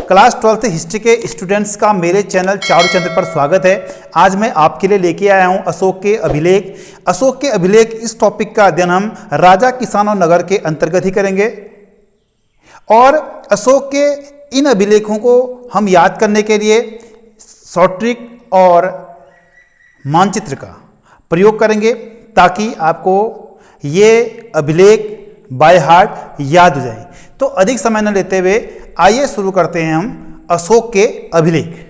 Class 12th history के students का मेरे चैनल चारुचंद्र पर स्वागत है। आज मैं आपके लिए लेके आया हूं अशोक के अभिलेख। अशोक के अभिलेख इस टॉपिक का अध्ययन हम राजा, किसान और नगर के अंतर्गत ही करेंगे और अशोक के इन अभिलेखों को हम याद करने के लिए शॉर्ट ट्रिक और मानचित्र का प्रयोग करेंगे ताकि आपको ये अभिलेख बाय हार्ट याद हो जाए। तो अधिक समय न लेते हुए आइए शुरू करते हैं हम अशोक के अभिलेख।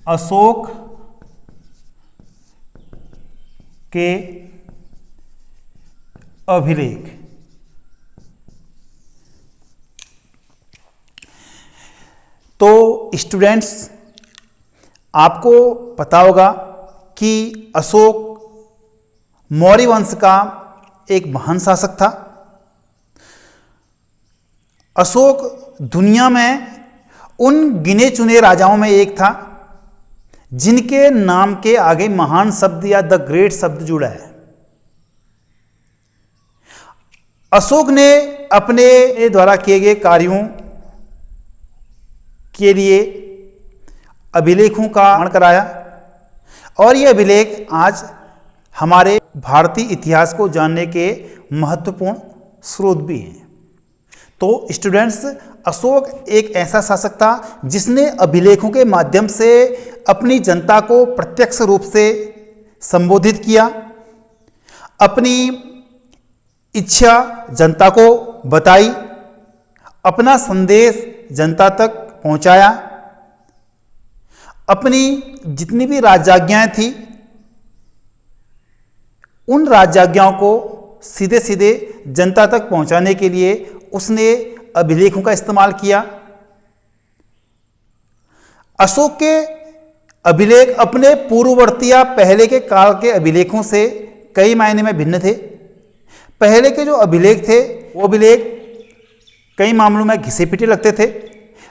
अशोक के अभिलेख। तो स्टूडेंट्स, आपको पता होगा कि अशोक मौर्य वंश का एक महान शासक था। अशोक दुनिया में उन गिने चुने राजाओं में एक था जिनके नाम के आगे महान शब्द या द ग्रेट शब्द जुड़ा है। अशोक ने अपने द्वारा किए गए कार्यों के लिए अभिलेखों का निर्माण कराया और ये अभिलेख आज हमारे भारतीय इतिहास को जानने के महत्वपूर्ण स्रोत भी हैं। तो स्टूडेंट्स, अशोक एक ऐसा शासक था जिसने अभिलेखों के माध्यम से अपनी जनता को प्रत्यक्ष रूप से संबोधित किया, अपनी इच्छा जनता को बताई, अपना संदेश जनता तक पहुंचाया, अपनी जितनी भी राजाज्ञाएं थी उन राजाज्ञाओं को सीधे सीधे जनता तक पहुंचाने के लिए उसने अभिलेखों का इस्तेमाल किया। अशोक के अभिलेख अपने पूर्ववर्ती या पहले के काल के अभिलेखों से कई मायने में भिन्न थे। पहले के जो अभिलेख थे वो अभिलेख कई मामलों में घिसे पिटे लगते थे,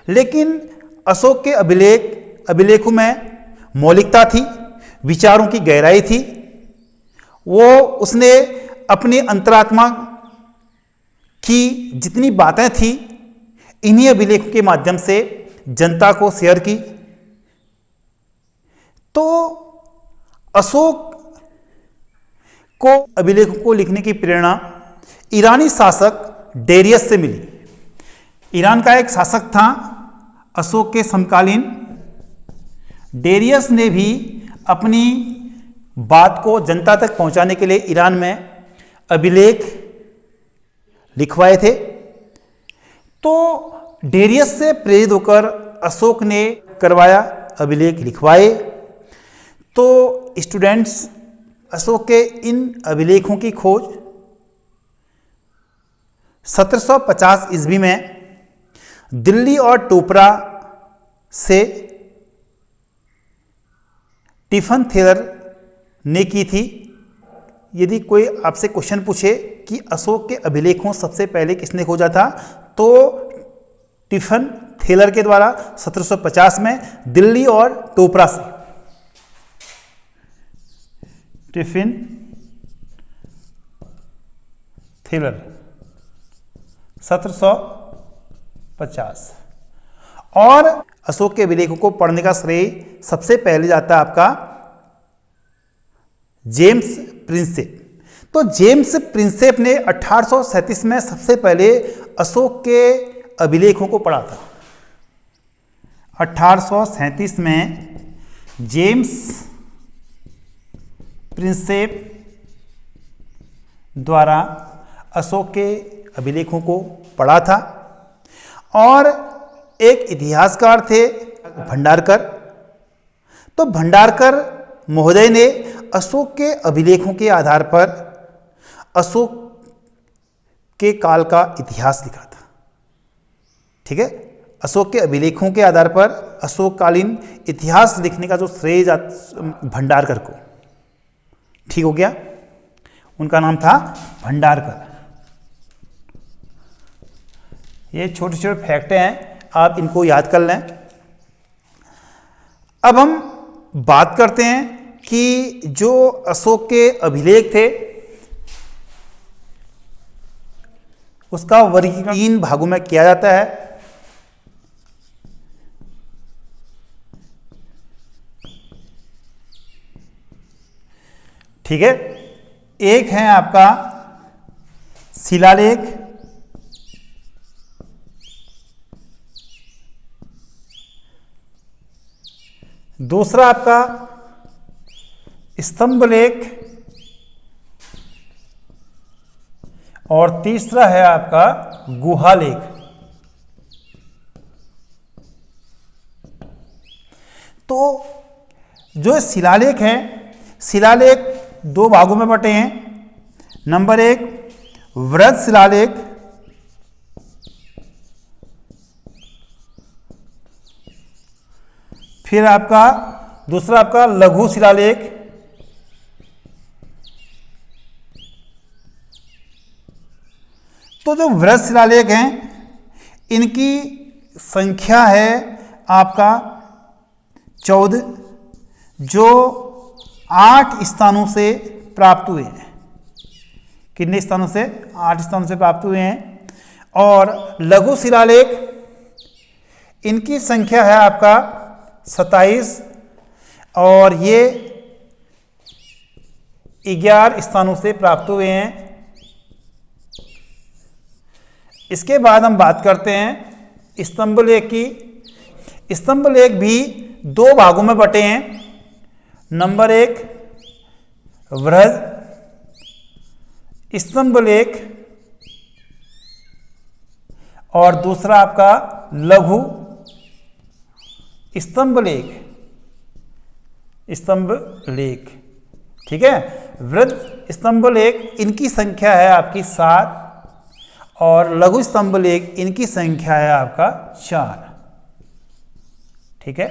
लेकिन अशोक के अभिलेखों में मौलिकता थी, विचारों की गहराई थी। वो उसने अपनी अंतरात्मा की जितनी बातें थी इन्हीं अभिलेखों के माध्यम से जनता को शेयर की। तो अशोक को अभिलेखों को लिखने की प्रेरणा ईरानी शासक डेरियस से मिली। ईरान का एक शासक था अशोक के समकालीन। डेरियस ने भी अपनी बात को जनता तक पहुंचाने के लिए ईरान में अभिलेख लिखवाए थे। तो डेरियस से प्रेरित होकर अशोक ने करवाया, अभिलेख लिखवाए। तो स्टूडेंट्स, अशोक के इन अभिलेखों की खोज 1750 ईस्वी में दिल्ली और टोपरा से टिफन थेलर ने की थी। यदि कोई आपसे क्वेश्चन पूछे कि अशोक के अभिलेखों सबसे पहले किसने खोजा था, तो टिफन थेलर के द्वारा 1750 में दिल्ली और टोपरा से। Tiffin Thaler 1750। और अशोक के अभिलेखों को पढ़ने का श्रेय सबसे पहले जाता है आपका जेम्स प्रिंसेप। तो जेम्स प्रिंसेप ने 1837 में सबसे पहले अशोक के अभिलेखों को पढ़ा था। 1837 में जेम्स प्रिंसेप द्वारा अशोक के अभिलेखों को पढ़ा था। और एक इतिहासकार थे भंडारकर। तो भंडारकर महोदय ने अशोक के अभिलेखों के आधार पर अशोक के काल का इतिहास लिखा था। ठीक है, अशोक के अभिलेखों के आधार पर अशोककालीन इतिहास लिखने का जो श्रेय भंडारकर को। ठीक हो गया, उनका नाम था भंडारकर। ये छोटे छोटे फैक्ट हैं, आप इनको याद कर लें। अब हम बात करते हैं कि जो अशोक के अभिलेख थे उसका वर्गीकरण 3 भागों में किया जाता है। ठीक है, एक है आपका शिलालेख, दूसरा आपका स्तंभलेख और तीसरा है आपका गुहालेख। तो जो शिलालेख है, शिलालेख 2 भागों में बटे हैं। नंबर 1 वृहद शिलालेख, फिर आपका दूसरा आपका लघु शिलालेख, तो जो वृहद शिलालेख हैं इनकी संख्या है आपका 14, जो 8 स्थानों से प्राप्त हुए हैं। कितने स्थानों से? 8 स्थानों से प्राप्त हुए हैं। और लघु शिलालेख इनकी संख्या है आपका 27 और ये 11 स्थानों से प्राप्त हुए हैं। इसके बाद हम बात करते हैं स्तंभलेख की। स्तंभलेख भी 2 भागों में बटे हैं। नंबर 1 वृहद स्तंभलेख और दूसरा आपका लघु स्तंभलेख। ठीक है, वृहद स्तंभलेख इनकी संख्या है आपकी 7 और लघु स्तंभलेख इनकी संख्या है आपका 4। ठीक है,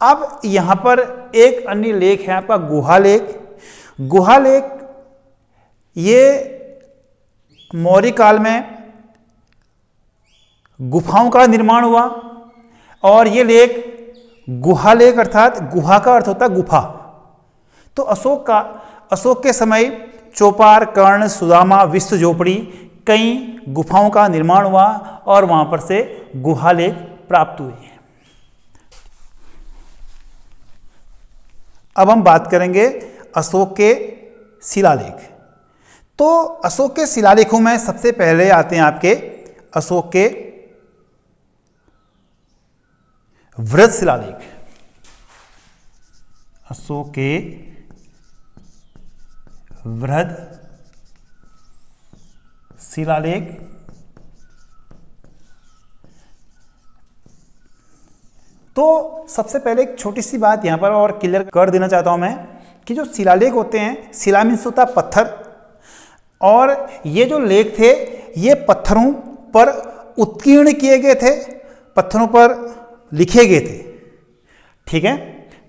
अब यहां पर एक अन्य लेख है आपका गुहालेख। गुहालेख ये मौर्य काल में गुफाओं का निर्माण हुआ और ये लेख गुहालेख अर्थात गुहा का अर्थ होता है गुफा। तो अशोक के समय चौपार, कर्ण, सुदामा, विश्व झोपड़ी कई गुफाओं का निर्माण हुआ और वहां पर से गुहालेख प्राप्त हुए हैं। अब हम बात करेंगे अशोक के शिलालेख। तो अशोक के शिलालेखों में सबसे पहले आते हैं आपके अशोक के वृहद शिलालेख। अशोक के वृहद शिलालेख तो सबसे पहले एक छोटी सी बात यहां पर और क्लियर कर देना चाहता हूं मैं कि जो शिलालेख होते हैं, शिला मीन्स होता है पत्थर, और ये जो लेख थे ये पत्थरों पर उत्कीर्ण किए गए थे, पत्थरों पर लिखे गए थे। ठीक है,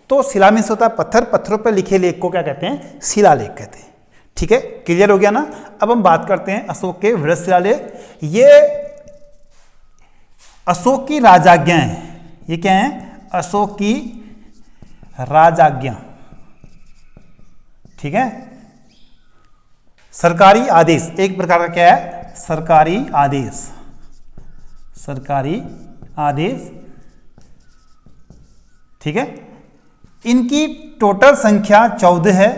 तो शिला मीन्स होता है पत्थर, पत्थरों पर लिखे लेख को क्या कहते हैं? शिलालेख कहते हैं। ठीक है, क्लियर हो गया ना। अब हम बात करते हैं अशोक के वृहद शिलालेख। ये अशोक की राजाज्ञाएं हैं। ये क्या है? अशोक की राजाज्ञा। ठीक है, सरकारी आदेश, एक प्रकार का क्या है? सरकारी आदेश। सरकारी आदेश। ठीक है, इनकी टोटल संख्या 14 है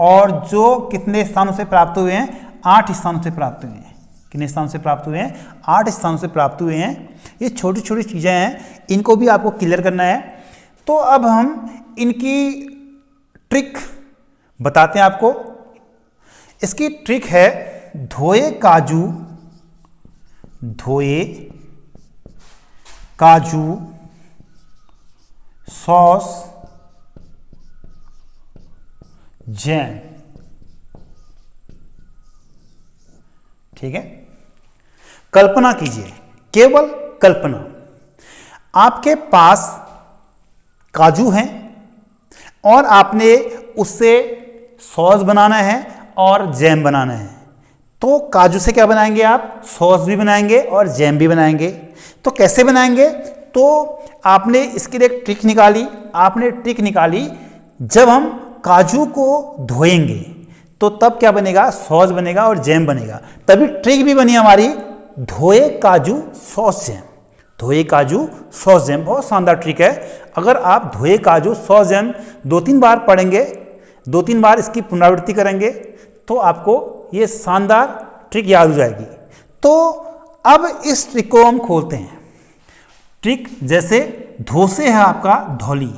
और जो कितने स्थानों से प्राप्त हुए हैं? 8 स्थानों से प्राप्त हुए हैं। कितने स्थानों से प्राप्त हुए हैं? 8 स्थानों से प्राप्त हुए हैं। ये छोटी छोटी चीज़ें हैं, इनको भी आपको क्लियर करना है। तो अब हम इनकी ट्रिक बताते हैं आपको। इसकी ट्रिक है धोए काजू, धोए काजू सॉस जैम। ठीक है, कल्पना कीजिए, केवल कल्पना, आपके पास काजू हैं और आपने उससे सॉस बनाना है और जैम बनाना है। तो काजू से क्या बनाएंगे आप? सॉस भी बनाएंगे और जैम भी बनाएंगे। तो कैसे बनाएंगे? तो आपने इसके लिए एक ट्रिक निकाली। आपने ट्रिक निकाली, जब हम काजू को धोएंगे तो तब क्या बनेगा? सॉस बनेगा और जैम बनेगा। तभी ट्रिक भी बनी हमारी, धोए काजू सॉस जैम। धोए काजू सॉस जैम बहुत शानदार ट्रिक है। अगर आप धोए काजू सॉस जैम 2-3 बार पढ़ेंगे, 2-3 बार इसकी पुनरावृत्ति करेंगे तो आपको ये शानदार ट्रिक याद हो जाएगी। तो अब इस ट्रिक को हम खोलते हैं। ट्रिक जैसे धो से है आपका धौली,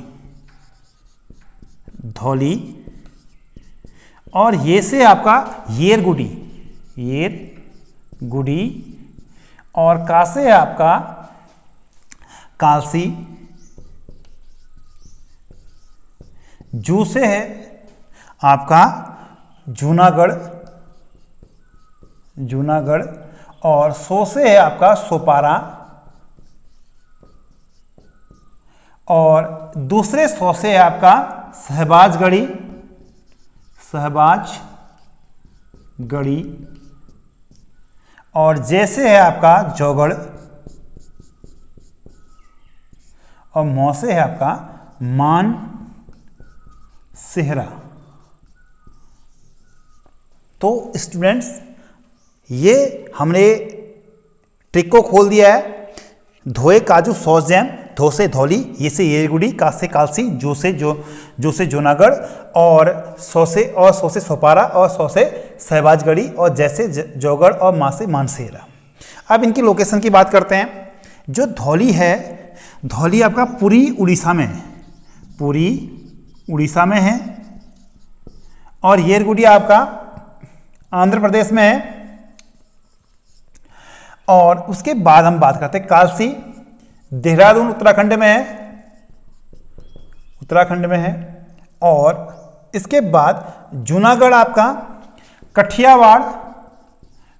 धौली, और ये से आपका येर गुडी, येर गुडी, और का से है आपका कालसी, जू से है आपका जूनागढ़, जूनागढ़, और सो से है आपका सोपारा, और दूसरे सौ से है आपका शहबाजगढ़ी, शहबाजगढ़ी, और जैसे है आपका जौगढ़, और मौ से है आपका मान सेहरा। तो स्टूडेंट्स ये हमने ट्रिक को खोल दिया है। धोए काजू सॉस जैम, धो से धौली, ये से येरगुड़ी, का से कालसी, जो से जूनागढ़, और सौ से सोपारा, और सौ से शहबाजगढ़ी, और जैसे जौगढ़, और माँ से मानसेरा। अब इनकी लोकेशन की बात करते हैं। जो धौली है, धौली आपका पुरी उड़ीसा में है, पुरी उड़ीसा में है, और येरगुड़ी आपका आंध्र प्रदेश में है। और उसके बाद हम बात करते हैं कालसी, देहरादून उत्तराखंड में है, उत्तराखंड में है। और इसके बाद जूनागढ़ आपका कठियावाड़,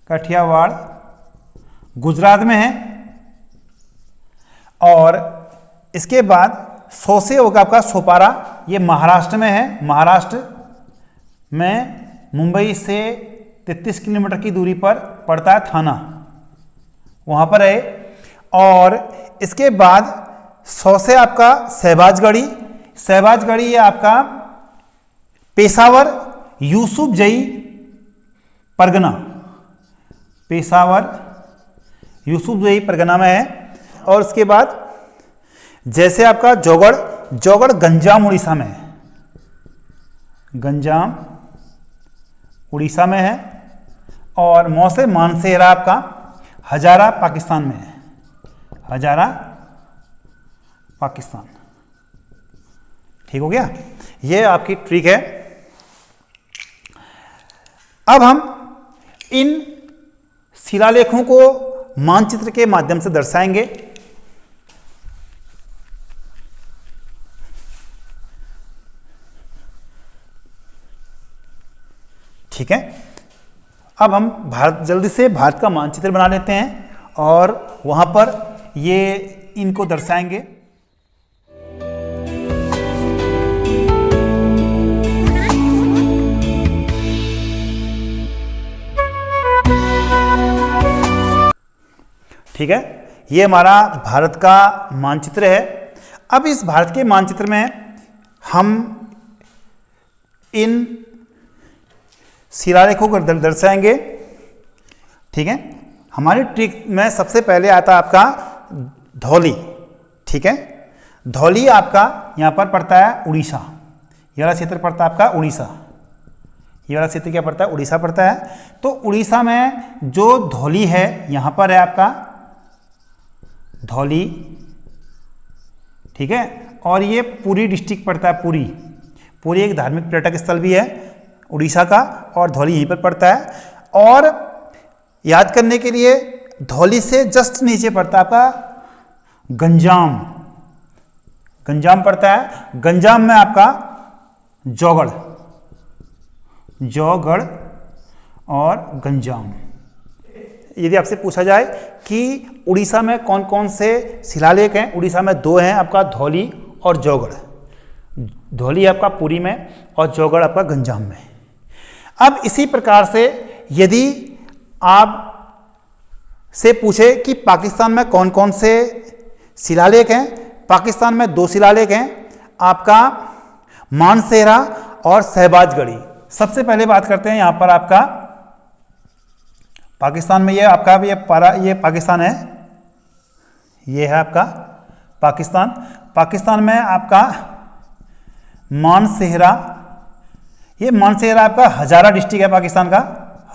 कठियावाड़ गुजरात में है। और इसके बाद सौ से होगा आपका सोपारा, ये महाराष्ट्र में है, महाराष्ट्र में मुंबई से 33 किलोमीटर की दूरी पर पड़ता है थाना, वहाँ पर है। और इसके बाद सौ से आपका शहबाजगढ़ी, शहबाजगढ़ी ये आपका पेशावर यूसुफजई परगना, पेशावर यूसुफजई परगना में है। और उसके बाद जैसे आपका जौगढ़, जौगढ़ गंजाम उड़ीसा में है, गंजाम उड़ीसा में है। और मौ से मानसेरा आपका हजारा पाकिस्तान में है, हजारा पाकिस्तान। ठीक हो गया, ये आपकी ट्रिक है। अब हम इन शिलालेखों को मानचित्र के माध्यम से दर्शाएंगे। ठीक है, अब हम जल्दी से भारत का मानचित्र बना लेते हैं और वहां पर ये इनको दर्शाएंगे। ठीक है, ये हमारा भारत का मानचित्र है। अब इस भारत के मानचित्र में हम इन शिलालेखों को दर्शाएंगे। ठीक है, हमारी ट्रिक में सबसे पहले आता है आपका धौली। ठीक है, धौली आपका यहाँ पर पड़ता है उड़ीसा, ये वाला क्षेत्र पड़ता है आपका उड़ीसा, ये वाला क्षेत्र क्या पड़ता है, उड़ीसा पड़ता है। तो उड़ीसा में जो धौली है यहाँ पर है आपका धौली। ठीक है, और ये पुरी डिस्ट्रिक्ट पड़ता है, पुरी, पुरी एक धार्मिक पर्यटक स्थल भी है उड़ीसा का, और धौली यहीं पर पड़ता है। और याद करने के लिए धौली से जस्ट नीचे पड़ता है आपका गंजाम, गंजाम पड़ता है। गंजाम में आपका जौगढ़, जौगढ़ और गंजाम। यदि आपसे पूछा जाए कि उड़ीसा में कौन कौन से शिलालेख हैं, उड़ीसा में दो हैं आपका धौली और जौगढ़। धौली आपका पुरी में और जौगढ़ आपका गंजाम में। अब इसी प्रकार से यदि आप से पूछे कि पाकिस्तान में कौन कौन से शिलालेख हैं, पाकिस्तान में दो शिलालेख हैं आपका मानसेरा और शहबाजगढ़ी। सबसे पहले बात करते हैं यहाँ पर आपका पाकिस्तान में ये आपका ये पाकिस्तान है, ये है आपका पाकिस्तान। पाकिस्तान में आपका मानसेहरा, ये मानसेहरा आपका हजारा डिस्ट्रिक्ट है पाकिस्तान का,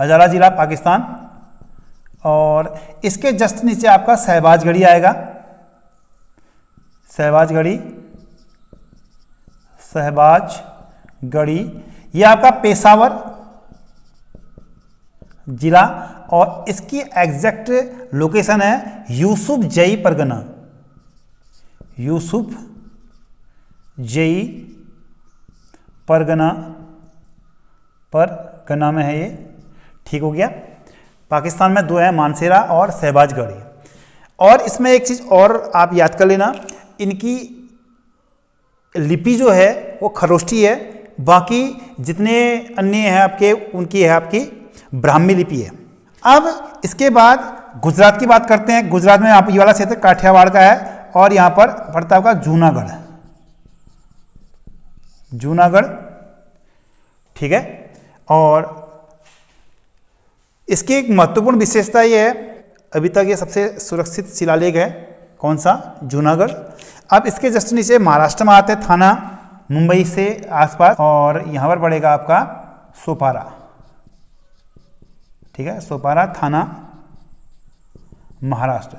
हजारा जिला पाकिस्तान। और इसके जस्ट नीचे आपका शहबाजगढ़ी आएगा, शहबाजगढ़ी, शहबाजगढ़ी ये आपका पेशावर जिला। और इसकी एग्जैक्ट लोकेशन है यूसुफ जई परगना, यूसुफ जई परगना में है ये। ठीक हो गया। पाकिस्तान में दो है, मानसेरा और शहबाजगढ़ी। और इसमें एक चीज़ और आप याद कर लेना, इनकी लिपि जो है वो खरोष्ठी है, बाकी जितने अन्य हैं आपके उनकी है आपकी ब्राह्मी लिपि है। अब इसके बाद गुजरात की बात करते हैं। गुजरात में आप ये वाला क्षेत्र काठियावाड़ का है और यहाँ पर पड़ता होगा जूनागढ़, जूनागढ़। ठीक है। और इसकी एक महत्वपूर्ण विशेषता ये है, अभी तक ये सबसे सुरक्षित शिलालेख है। कौन सा? जूनागढ़। अब इसके जस्ट नीचे महाराष्ट्र में आते हैं थाना, मुंबई से आसपास, और यहाँ पर पड़ेगा आपका सोपारा। ठीक है, सोपारा थाना, महाराष्ट्र।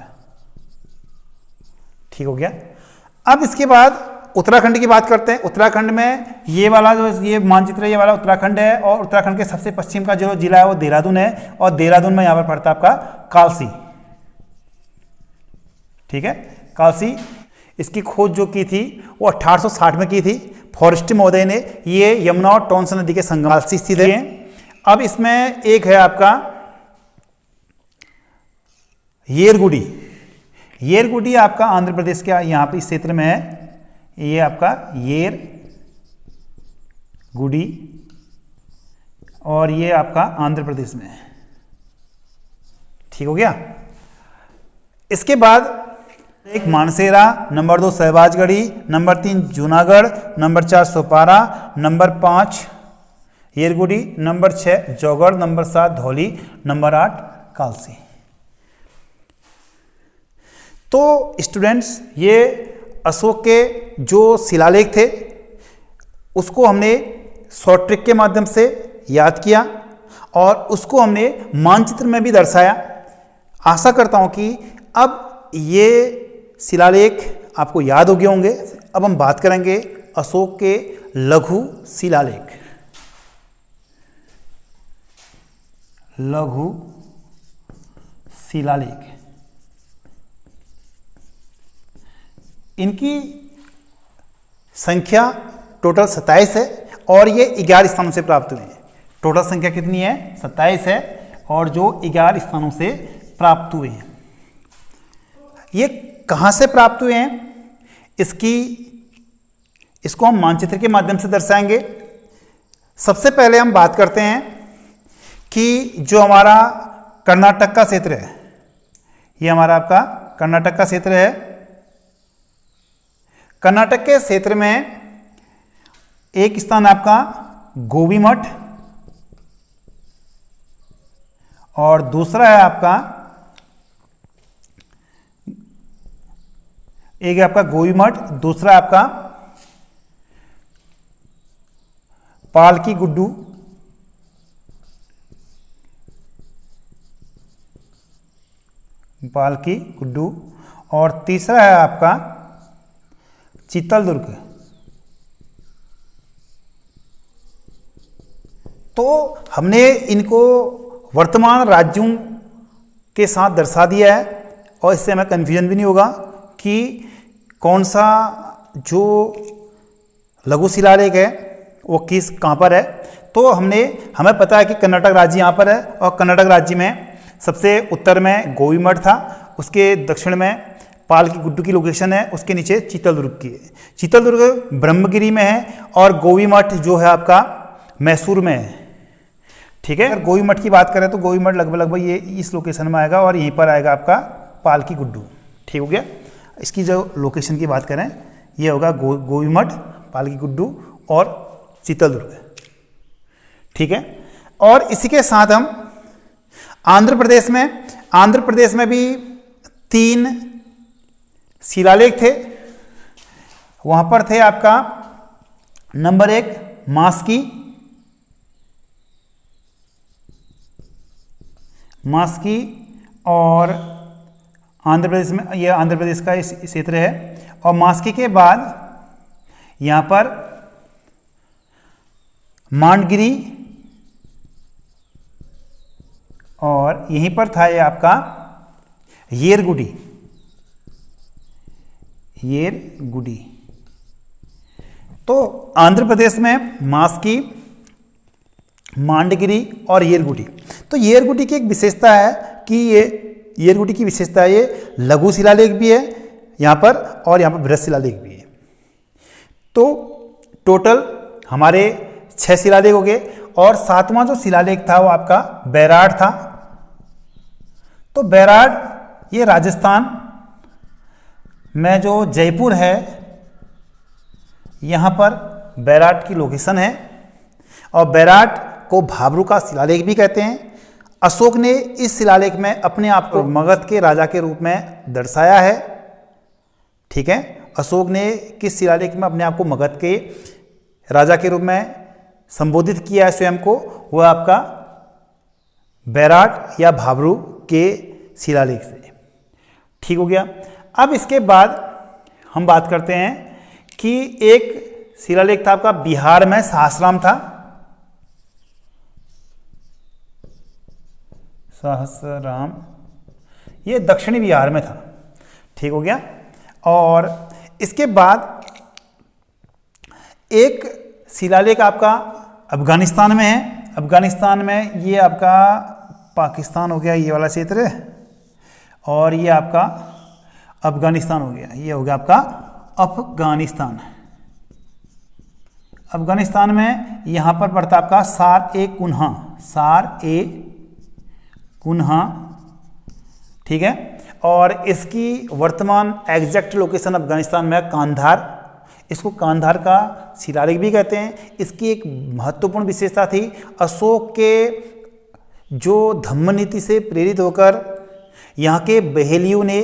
ठीक हो गया। अब इसके बाद उत्तराखंड की बात करते हैं। उत्तराखंड में ये वाला जो ये मानचित्र है, ये वाला उत्तराखंड है, और उत्तराखंड के सबसे पश्चिम का जो जिला है वो देहरादून है, और देहरादून में यहाँ पर पड़ता है आपका कालसी। ठीक है, कालसी। इसकी खोज जो की थी वो 1860 में की थी फॉरेस्ट महोदय ने। ये यमुना और टोंस नदी के संगम कालसी स्थित है। अब इसमें एक है आपका येरगुडी। येरगुडी आपका आंध्र प्रदेश का यहाँ पे इस क्षेत्र में है। ये आपका येरगुडी, और ये आपका आंध्र प्रदेश में है। ठीक हो गया। इसके बाद एक Mansehra, number 2 Shahbazgarhi, number 3 Junagadh, number 4 Sopara, number 5 Yerragudi, number 6 Jaugada, number 7 Dhauli, number 8 Kalsi. तो स्टूडेंट्स, ये अशोक के जो शिलालेख थे उसको हमने शॉर्ट ट्रिक के माध्यम से याद किया और उसको हमने मानचित्र में भी दर्शाया। आशा करता हूं कि अब ये शिलालेख आपको याद हो गए होंगे। अब हम बात करेंगे अशोक के लघु शिलालेख। लघु शिलालेख, इनकी संख्या टोटल 27 है और ये 11 स्थानों से प्राप्त हुए हैं। टोटल संख्या कितनी है? 27 है, और जो 11 स्थानों से प्राप्त हुए हैं। ये कहाँ से प्राप्त हुए हैं? इसको हम मानचित्र के माध्यम से दर्शाएंगे। सबसे पहले हम बात करते हैं कि जो हमारा कर्नाटक का क्षेत्र है, ये हमारा आपका कर्नाटक का क्षेत्र है। कर्नाटक के क्षेत्र में एक स्थान आपका गोबीमठ, और दूसरा है आपका एक है आपका गोबीमठ, दूसरा आपका पालकी गुड्डू, पालकी गुड्डू, और तीसरा है आपका चित्तलदुर्ग। तो हमने इनको वर्तमान राज्यों के साथ दर्शा दिया है, और इससे हमें कन्फ्यूजन भी नहीं होगा कि कौन सा जो लघु शिलालेख है वो कहाँ पर है। तो हमें पता है कि कर्नाटक राज्य यहाँ पर है, और कर्नाटक राज्य में सबसे उत्तर में गोबीमठ था, उसके दक्षिण में पालकी गुड्डू की लोकेशन है, उसके नीचे चित्तलदुर्ग की है। चित्तलदुर्ग ब्रह्मगिरी में है, और गोबीमठ जो है आपका मैसूर में है। ठीक है। अगर गोबीमठ की बात करें तो गोबीमठ लगभग ये इस लोकेशन में आएगा, और यहीं पर आएगा आपका पालकी गुड्डू। ठीक हो गया। इसकी जो लोकेशन की बात करें, ये होगा गोबीमठ, पालकी गुड्डू और चित्तलदुर्ग। ठीक है। और इसी के साथ हम आंध्र प्रदेश में भी 3 शिलालेख थे। वहां पर थे आपका नंबर 1 मास्की, और आंध्र प्रदेश में, यह आंध्र प्रदेश का इस क्षेत्र है। और मास्की के बाद यहां पर मांडगिरी, और यहीं पर था ये आपका येरगुडी। तो आंध्र प्रदेश में मास्की, मांडगिरी और येरगुडी। तो येरगुडी की एक विशेषता है कि ये लघु शिलालेख भी है यहाँ पर, और यहाँ पर बृहद शिलालेख भी है। तो टोटल हमारे 6 शिलालेख हो गए, और 7वां जो शिलालेख था वो आपका बैराड था। तो बैराड ये राजस्थान में जो जयपुर है, यहाँ पर बैराड की लोकेशन है, और बैराड को भाबरू का शिलालेख भी कहते हैं। अशोक ने इस शिलालेख में अपने आप को मगध के राजा के रूप में दर्शाया है। ठीक है, अशोक ने किस शिलालेख में अपने आप को मगध के राजा के रूप में संबोधित किया है स्वयं को, वह आपका बैराड या भाबरू के शिलालेख से। ठीक हो गया। अब इसके बाद हम बात करते हैं कि एक शिलालेख था आपका बिहार में, सहस्राम था। सहस्राम ये दक्षिणी बिहार में था। ठीक हो गया। और इसके बाद एक शिलालेख आपका अफगानिस्तान में है। अफगानिस्तान में ये आपका पाकिस्तान हो गया, ये वाला क्षेत्र, और ये आपका अफगानिस्तान हो गया, ये हो गया आपका अफगानिस्तान। अफगानिस्तान में यहाँ पर पड़ता आपका सार-ए-कुन्हा। ठीक है। और इसकी वर्तमान एग्जैक्ट लोकेशन अफगानिस्तान में कांधार। इसको कांधार का शिलालेख भी कहते हैं। इसकी एक महत्वपूर्ण विशेषता थी, अशोक के जो धम्म नीति से प्रेरित होकर यहाँ के बहेलियों ने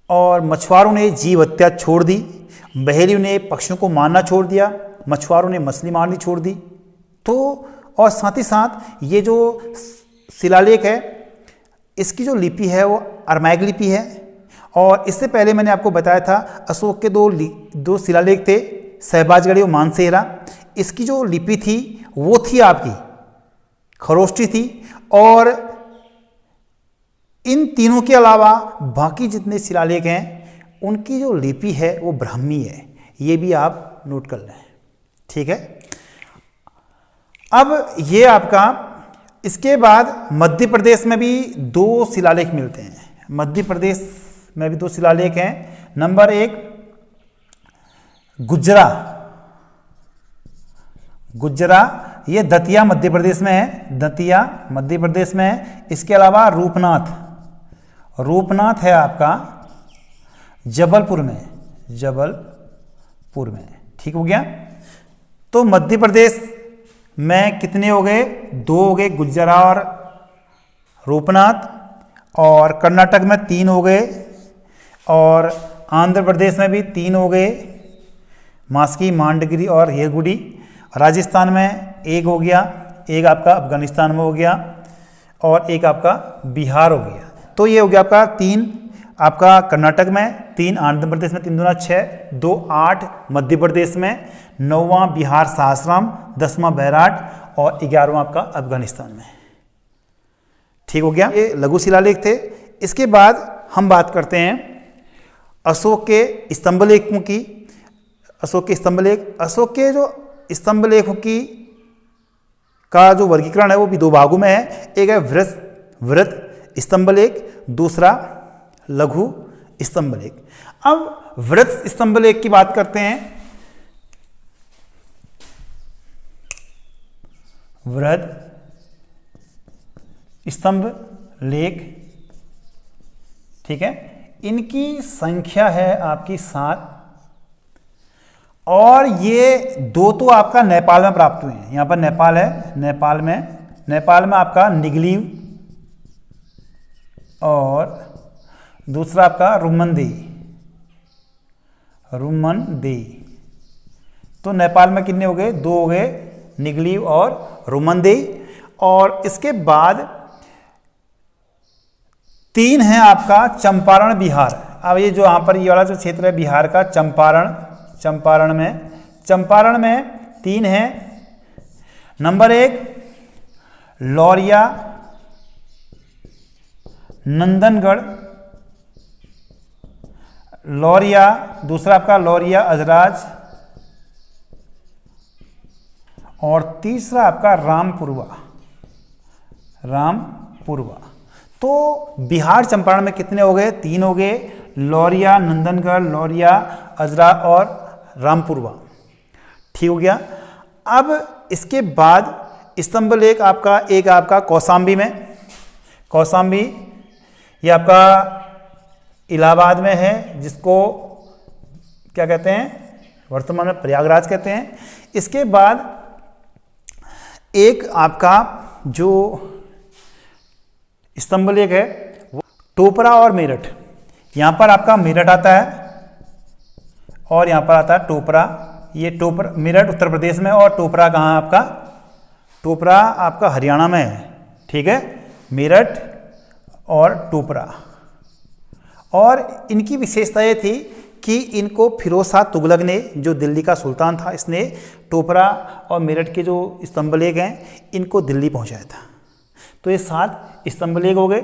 और मछुआरों ने जीव हत्या छोड़ दी। बहेलियों ने पक्षियों को मारना छोड़ दिया, मछुआरों ने मछली मारनी छोड़ दी। तो और साथ ही साथ ये जो शिलालेख है, इसकी जो लिपि है वो अरमैक लिपि है। और इससे पहले मैंने आपको बताया था अशोक के दो शिलालेख थे, सहबाजगढ़ी और मानसेहरा। इसकी जो लिपि थी वो थी आपकी खरोष्टी थी, और इन तीनों के अलावा बाकी जितने शिलालेख हैं उनकी जो लिपि है वो ब्राह्मी है। ये भी आप नोट कर लें। ठीक है। अब ये आपका, इसके बाद मध्य प्रदेश में भी 2 शिलालेख मिलते हैं। मध्य प्रदेश में भी 2 शिलालेख हैं। नंबर 1 गुज्जरा, ये दतिया मध्य प्रदेश में है, दतिया मध्य प्रदेश में है। इसके अलावा रूपनाथ है आपका जबलपुर में। ठीक हो गया। तो मध्य प्रदेश में कितने हो गए? 2 हो गए, गुज्जरा और रूपनाथ। और कर्नाटक में 3 हो गए, और आंध्र प्रदेश में भी 3 हो गए, मास्की, मांडगिरी और येरगुडी। राजस्थान में 1 हो गया, 1 आपका अफगानिस्तान में हो गया, और 1 आपका बिहार हो गया। तो ये हो गया आपका 3 आपका कर्नाटक में, 3 आंध्र प्रदेश में, 3 दूना 6, 2 8 मध्य प्रदेश में, 9वां बिहार सहस्राम, 10वां बैराड और 11वां आपका अफगानिस्तान में। ठीक हो गया। ये लघु शिलालेख थे। इसके बाद हम बात करते हैं अशोक के स्तंभलेखों की। अशोक के जो स्तंभलेखों की का जो वर्गीकरण है वो भी 2 भागों में है। एक है वृहत स्तंभलेख, दूसरा लघु स्तंभलेख। अब वृहत स्तंभलेख की बात करते हैं। वृहत स्तंभलेख, ठीक है, इनकी संख्या है आपकी 7, और ये 2 तो आपका नेपाल में प्राप्त हुए हैं। यहाँ पर नेपाल है, नेपाल में आपका निगलीव और दूसरा आपका रुमनदेही। तो नेपाल में कितने हो गए? 2 हो गए, निगलीव और रुमनदेही। और इसके बाद 3 है आपका चंपारण बिहार। अब ये जो यहाँ पर ये वाला जो क्षेत्र है बिहार का, चंपारण में 3 है। नंबर 1 लौरिया नंदनगढ़, दूसरा आपका लौरिया अजराज, और तीसरा आपका रामपुरवा। तो बिहार चंपारण में कितने हो गए? 3 हो गए, लौरिया नंदनगढ़, लौरिया अजरा और रामपुरवा। ठीक हो गया। अब इसके बाद स्तंभ लेख एक आपका कौशाम्बी में, ये आपका इलाहाबाद में है, जिसको क्या कहते हैं? वर्तमान में प्रयागराज कहते हैं। इसके बाद एक आपका जो स्तंभ लेख है वो टोपरा और मेरठ। यहाँ पर आपका मेरठ आता है और यहाँ पर आता है टोपरा। ये मेरठ उत्तर प्रदेश में और टोपरा कहाँ आपका? टोपरा आपका हरियाणा में है। ठीक है, मेरठ और टोपरा। और इनकी विशेषता ये थी कि इनको फिरोज शाह तुगलक ने, जो दिल्ली का सुल्तान था, इसने टोपरा और मेरठ के जो स्तंभ लेख हैं इनको दिल्ली पहुंचाया था। तो ये 7 स्तंभ लेख हो गए।